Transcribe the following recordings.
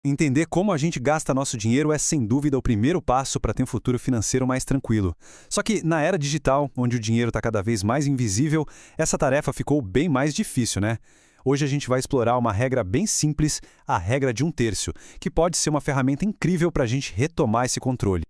Entender como a gente gasta nosso dinheiro é, sem dúvida, o primeiro passo para ter um futuro financeiro mais tranquilo. Só que, na era digital, onde o dinheiro está cada vez mais invisível, essa tarefa ficou bem mais difícil, né? Hoje a gente vai explorar uma regra bem simples, a regra de 1/3, que pode ser uma ferramenta incrível para a gente retomar esse controle.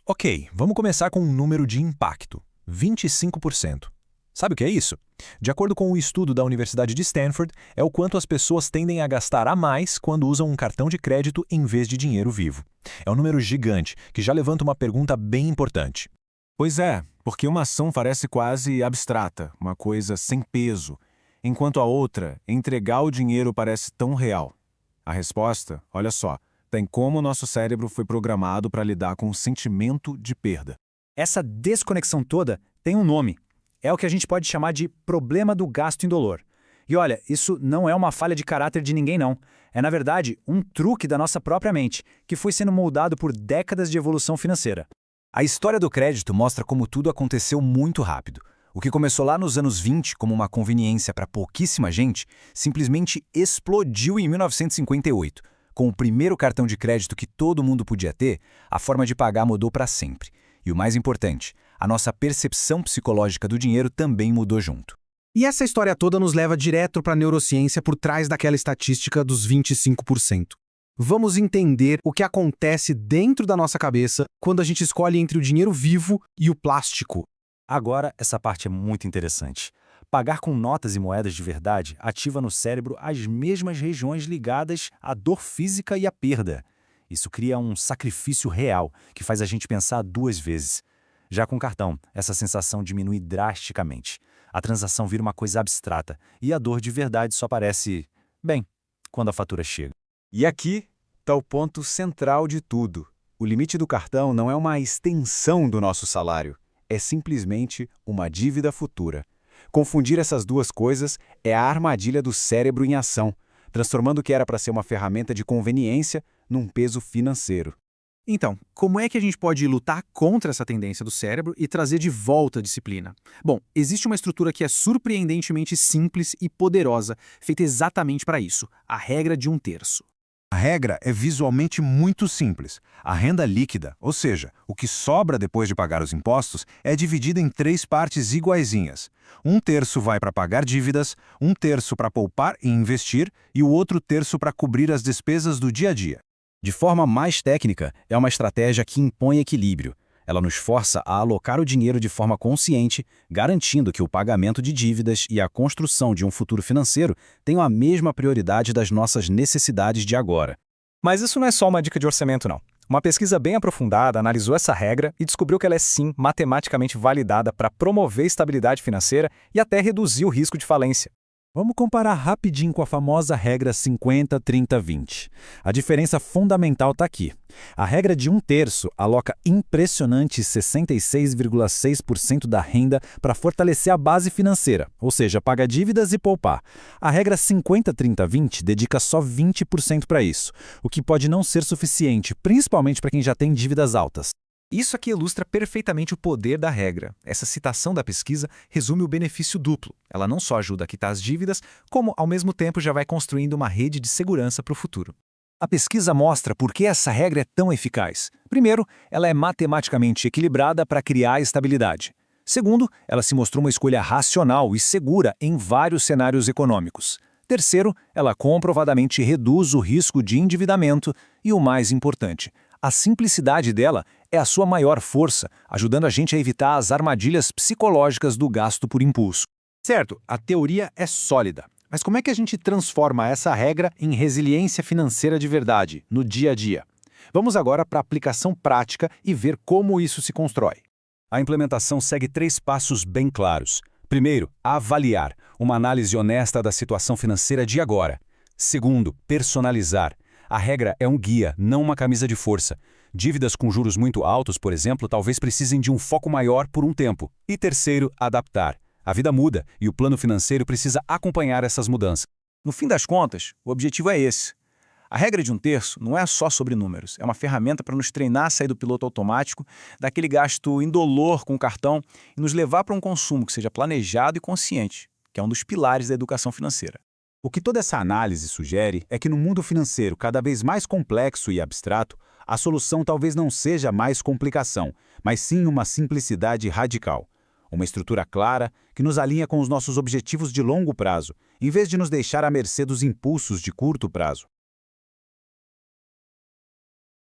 Ok, vamos começar com um número de impacto: 25%. Sabe o que é isso? De acordo com um estudo da Universidade de Stanford, é o quanto as pessoas tendem a gastar a mais quando usam um cartão de crédito em vez de dinheiro vivo. É um número gigante, que já levanta uma pergunta bem importante. Pois é, porque uma ação parece quase abstrata, uma coisa sem peso, enquanto a outra, entregar o dinheiro, parece tão real. A resposta, olha só, tem como o nosso cérebro foi programado para lidar com o sentimento de perda. Essa desconexão toda tem um nome. É o que a gente pode chamar de problema do gasto indolor. E olha, isso não é uma falha de caráter de ninguém, não. É, na verdade, um truque da nossa própria mente, que foi sendo moldado por décadas de evolução financeira. A história do crédito mostra como tudo aconteceu muito rápido. O que começou lá nos anos 20 como uma conveniência para pouquíssima gente, simplesmente explodiu em 1958. Com o primeiro cartão de crédito que todo mundo podia ter, a forma de pagar mudou para sempre. E o mais importante, a nossa percepção psicológica do dinheiro também mudou junto. E essa história toda nos leva direto para a neurociência por trás daquela estatística dos 25%. Vamos entender o que acontece dentro da nossa cabeça quando a gente escolhe entre o dinheiro vivo e o plástico. Agora, essa parte é muito interessante. Pagar com notas e moedas de verdade ativa no cérebro as mesmas regiões ligadas à dor física e à perda. Isso cria um sacrifício real, que faz a gente pensar 2 vezes. Já com cartão, essa sensação diminui drasticamente. A transação vira uma coisa abstrata e a dor de verdade só aparece, bem, quando a fatura chega. E aqui está o ponto central de tudo. O limite do cartão não é uma extensão do nosso salário, é simplesmente uma dívida futura. Confundir essas duas coisas é a armadilha do cérebro em ação, transformando o que era para ser uma ferramenta de conveniência num peso financeiro. Então, como é que a gente pode lutar contra essa tendência do cérebro e trazer de volta a disciplina? Bom, existe uma estrutura que é surpreendentemente simples e poderosa, feita exatamente para isso: a regra de 1/3. A regra é visualmente muito simples. A renda líquida, ou seja, o que sobra depois de pagar os impostos, é dividida em 3 partes iguaizinhas. 1/3 vai para pagar dívidas, 1/3 para poupar e investir e o outro terço para cobrir as despesas do dia a dia. De forma mais técnica, é uma estratégia que impõe equilíbrio. Ela nos força a alocar o dinheiro de forma consciente, garantindo que o pagamento de dívidas e a construção de um futuro financeiro tenham a mesma prioridade das nossas necessidades de agora. Mas isso não é só uma dica de orçamento, não. Uma pesquisa bem aprofundada analisou essa regra e descobriu que ela é sim matematicamente validada para promover estabilidade financeira e até reduzir o risco de falência. Vamos comparar rapidinho com a famosa regra 50-30-20. A diferença fundamental está aqui. A regra de 1/3 aloca impressionantes 66,6% da renda para fortalecer a base financeira, ou seja, pagar dívidas e poupar. A regra 50-30-20 dedica só 20% para isso, o que pode não ser suficiente, principalmente para quem já tem dívidas altas. Isso aqui ilustra perfeitamente o poder da regra. Essa citação da pesquisa resume o benefício duplo. Ela não só ajuda a quitar as dívidas, como, ao mesmo tempo, já vai construindo uma rede de segurança para o futuro. A pesquisa mostra por que essa regra é tão eficaz. Primeiro, ela é matematicamente equilibrada para criar estabilidade. Segundo, ela se mostrou uma escolha racional e segura em vários cenários econômicos. Terceiro, ela comprovadamente reduz o risco de endividamento. E o mais importante, a simplicidade dela é a sua maior força, ajudando a gente a evitar as armadilhas psicológicas do gasto por impulso. Certo, a teoria é sólida. Mas como é que a gente transforma essa regra em resiliência financeira de verdade, no dia a dia? Vamos agora para a aplicação prática e ver como isso se constrói. A implementação segue 3 passos bem claros. Primeiro, avaliar, uma análise honesta da situação financeira de agora. Segundo, personalizar. A regra é um guia, não uma camisa de força. Dívidas com juros muito altos, por exemplo, talvez precisem de um foco maior por um tempo. E terceiro, adaptar. A vida muda e o plano financeiro precisa acompanhar essas mudanças. No fim das contas, o objetivo é esse. A regra de 1/3 não é só sobre números, é uma ferramenta para nos treinar a sair do piloto automático, daquele gasto indolor com o cartão e nos levar para um consumo que seja planejado e consciente, que é um dos pilares da educação financeira. O que toda essa análise sugere é que no mundo financeiro cada vez mais complexo e abstrato, a solução talvez não seja mais complicação, mas sim uma simplicidade radical. Uma estrutura clara que nos alinha com os nossos objetivos de longo prazo, em vez de nos deixar à mercê dos impulsos de curto prazo.